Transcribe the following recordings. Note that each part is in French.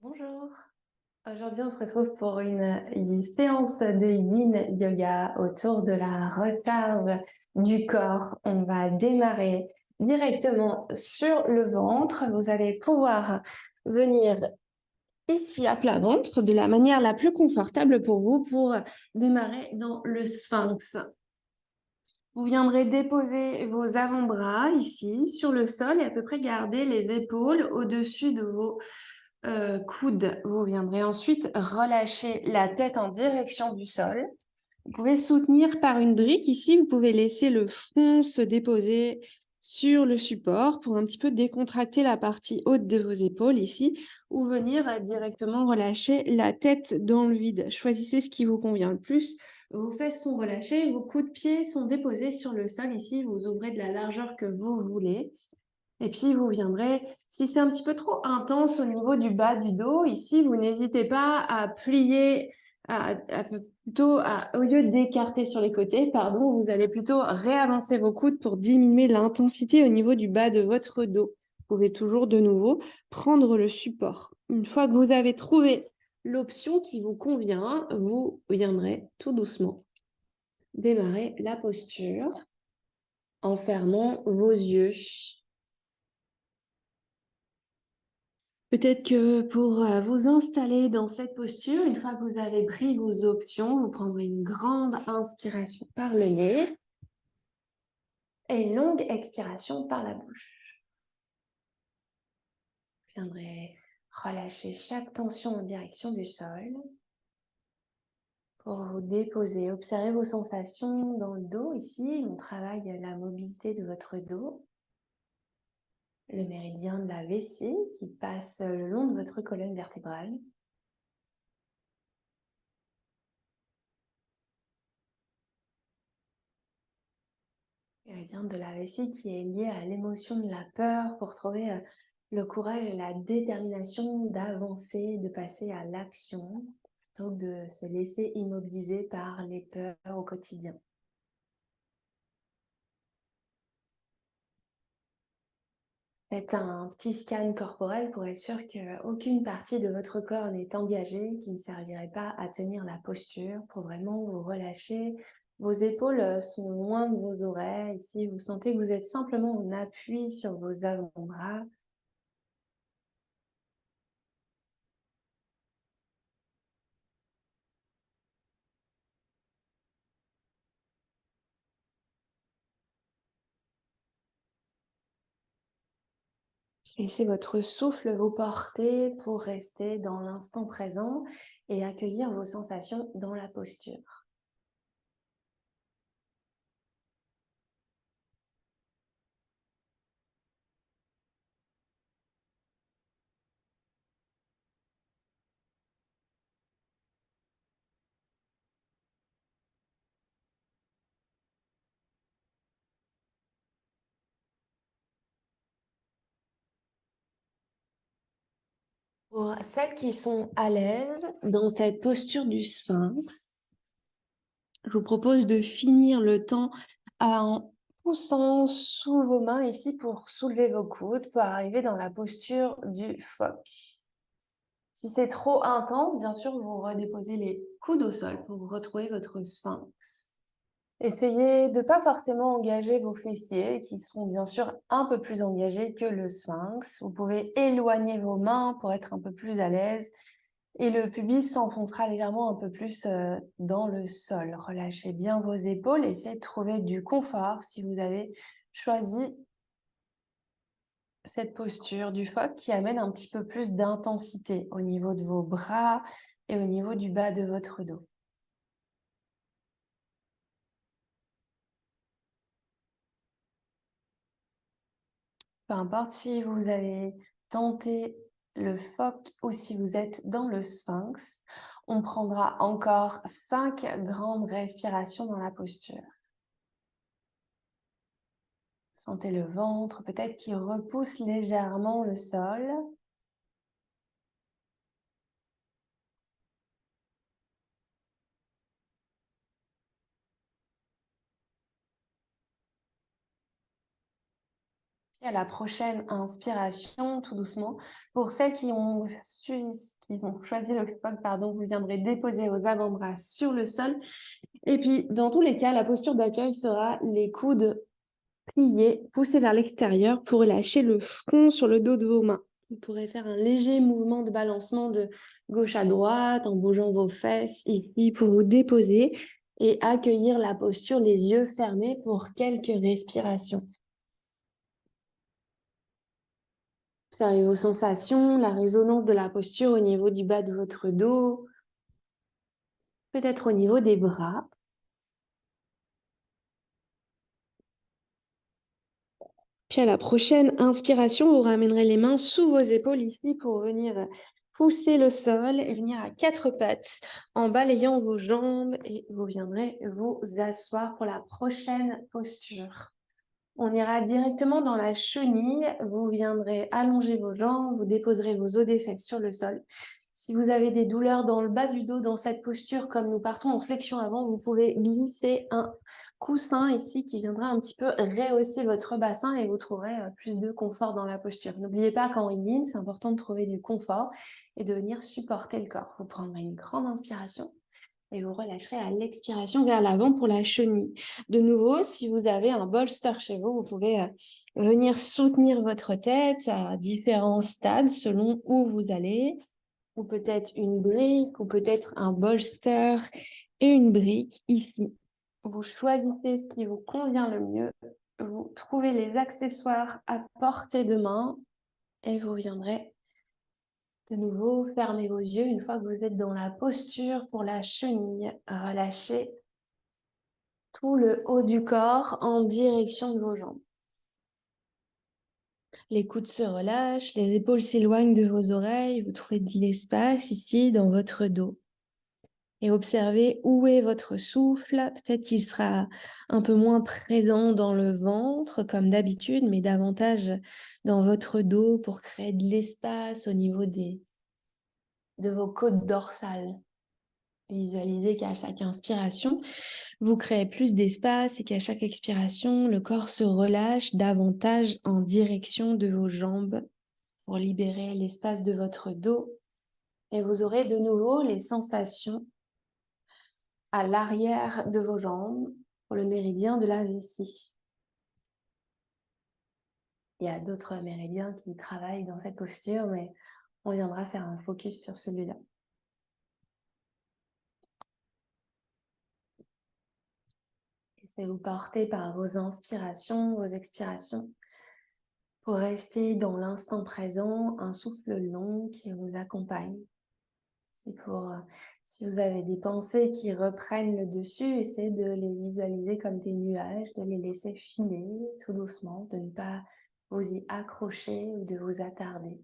Bonjour. Aujourd'hui, on se retrouve pour une séance de yin yoga autour de la recharge du corps. On va démarrer directement sur le ventre. Vous allez pouvoir venir ici à plat ventre de la manière la plus confortable pour vous pour démarrer dans le sphinx. Vous viendrez déposer vos avant-bras ici sur le sol et à peu près garder les épaules au-dessus de vos coudes. Vous viendrez ensuite relâcher la tête en direction du sol. Vous pouvez soutenir par une brique ici. Vous pouvez laisser le front se déposer sur le support pour un petit peu décontracter la partie haute de vos épaules ici ou venir directement relâcher la tête dans le vide. Choisissez ce qui vous convient le plus. Vos fesses sont relâchées, vos coups de pied sont déposés sur le sol ici. Vous ouvrez de la largeur que vous voulez. Et puis, vous viendrez, si c'est un petit peu trop intense au niveau du bas du dos, ici, vous n'hésitez pas à plier, au lieu d'écarter sur les côtés, pardon, vous allez plutôt réavancer vos coudes pour diminuer l'intensité au niveau du bas de votre dos. Vous pouvez toujours de nouveau prendre le support. Une fois que vous avez trouvé l'option qui vous convient, vous viendrez tout doucement démarrer la posture en fermant vos yeux. Peut-être que pour vous installer dans cette posture, une fois que vous avez pris vos options, vous prendrez une grande inspiration par le nez et une longue expiration par la bouche. Vous viendrez relâcher chaque tension en direction du sol pour vous déposer. Observez vos sensations dans le dos ici. On travaille la mobilité de votre dos, le méridien de la vessie qui passe le long de votre colonne vertébrale. Méridien de la vessie qui est lié à l'émotion de la peur pour trouver le courage et la détermination d'avancer, de passer à l'action, plutôt que de se laisser immobiliser par les peurs au quotidien. Faites un petit scan corporel pour être sûr qu'aucune partie de votre corps n'est engagée, qui ne servirait pas à tenir la posture, pour vraiment vous relâcher. Vos épaules sont loin de vos oreilles. Ici, vous sentez que vous êtes simplement en appui sur vos avant-bras. Laissez votre souffle vous porter pour rester dans l'instant présent et accueillir vos sensations dans la posture. Pour celles qui sont à l'aise dans cette posture du sphinx, je vous propose de finir le temps en poussant sous vos mains ici pour soulever vos coudes, pour arriver dans la posture du phoque. Si c'est trop intense, bien sûr, vous redéposez les coudes au sol pour retrouver votre sphinx. Essayez de ne pas forcément engager vos fessiers, qui seront bien sûr un peu plus engagés que le sphinx. Vous pouvez éloigner vos mains pour être un peu plus à l'aise. Et le pubis s'enfoncera légèrement un peu plus dans le sol. Relâchez bien vos épaules. Essayez de trouver du confort si vous avez choisi cette posture du phoque qui amène un petit peu plus d'intensité au niveau de vos bras et au niveau du bas de votre dos. Peu importe si vous avez tenté le phoque ou si vous êtes dans le sphinx, on prendra encore 5 grandes respirations dans la posture. Sentez le ventre, peut-être qui repousse légèrement le sol. Puis à la prochaine inspiration, tout doucement, pour celles qui ont choisi le frog, pardon, vous viendrez déposer vos avant-bras sur le sol. Et puis, dans tous les cas, la posture d'accueil sera les coudes pliés, poussés vers l'extérieur pour lâcher le front sur le dos de vos mains. Vous pourrez faire un léger mouvement de balancement de gauche à droite en bougeant vos fesses ici pour vous déposer et accueillir la posture, les yeux fermés pour quelques respirations. Observez vos sensations, la résonance de la posture au niveau du bas de votre dos, peut-être au niveau des bras. Puis à la prochaine inspiration, vous ramènerez les mains sous vos épaules ici pour venir pousser le sol et venir à quatre pattes en balayant vos jambes et vous viendrez vous asseoir pour la prochaine posture. On ira directement dans la chenille. Vous viendrez allonger vos jambes, vous déposerez vos os des fesses sur le sol. Si vous avez des douleurs dans le bas du dos dans cette posture, comme nous partons en flexion avant, vous pouvez glisser un coussin ici qui viendra un petit peu rehausser votre bassin et vous trouverez plus de confort dans la posture. N'oubliez pas qu'en yin, c'est important de trouver du confort et de venir supporter le corps. Vous prendrez une grande inspiration et vous relâcherez à l'expiration vers l'avant pour la chenille. De nouveau, si vous avez un bolster chez vous, vous pouvez venir soutenir votre tête à différents stades selon où vous allez, ou peut-être une brique, ou peut-être un bolster et une brique ici. Vous choisissez ce qui vous convient le mieux, vous trouvez les accessoires à portée de main et vous viendrez de nouveau, fermez vos yeux une fois que vous êtes dans la posture pour la chenille. Relâchez tout le haut du corps en direction de vos jambes. Les coudes se relâchent, les épaules s'éloignent de vos oreilles, vous trouvez de l'espace ici dans votre dos. Et observez où est votre souffle. Peut-être qu'il sera un peu moins présent dans le ventre comme d'habitude, mais davantage dans votre dos pour créer de l'espace au niveau de vos côtes dorsales. Visualisez qu'à chaque inspiration, vous créez plus d'espace et qu'à chaque expiration, le corps se relâche davantage en direction de vos jambes pour libérer l'espace de votre dos. Et vous aurez de nouveau les sensations à l'arrière de vos jambes pour le méridien de la vessie. Il y a d'autres méridiens qui travaillent dans cette posture, mais on viendra faire un focus sur celui-là. Laissez-vous porter par vos inspirations, vos expirations, pour rester dans l'instant présent, un souffle long qui vous accompagne. Si vous avez des pensées qui reprennent le dessus, essayez de les visualiser comme des nuages, de les laisser filer tout doucement, de ne pas vous y accrocher ou de vous attarder.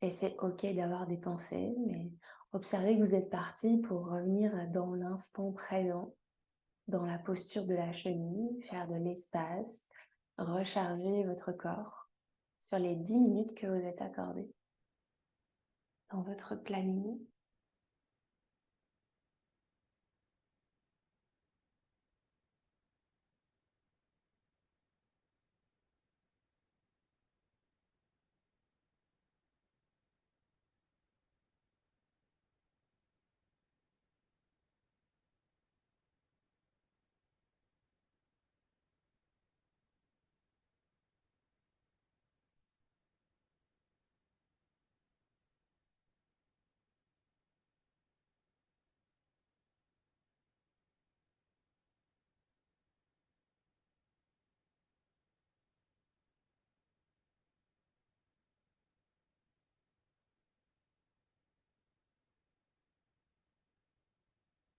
Et c'est ok d'avoir des pensées, mais observez que vous êtes parti pour revenir dans l'instant présent, dans la posture de la chenille, faire de l'espace, recharger votre corps sur les 10 minutes que vous êtes accordé dans votre planning.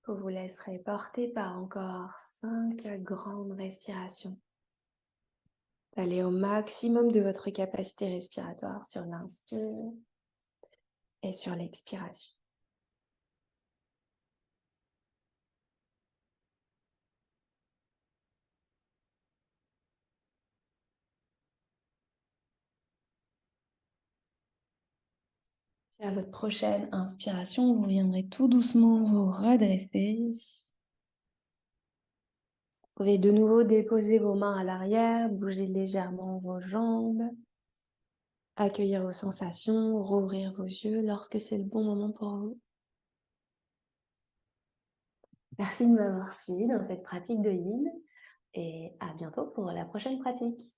Vous vous laisserez porter par encore 5 grandes respirations. Allez au maximum de votre capacité respiratoire sur l'inspire et sur l'expiration. Puis à votre prochaine inspiration, vous viendrez tout doucement vous redresser. Vous pouvez de nouveau déposer vos mains à l'arrière, bouger légèrement vos jambes, accueillir vos sensations, rouvrir vos yeux lorsque c'est le bon moment pour vous. Merci de m'avoir suivi dans cette pratique de Yin et à bientôt pour la prochaine pratique.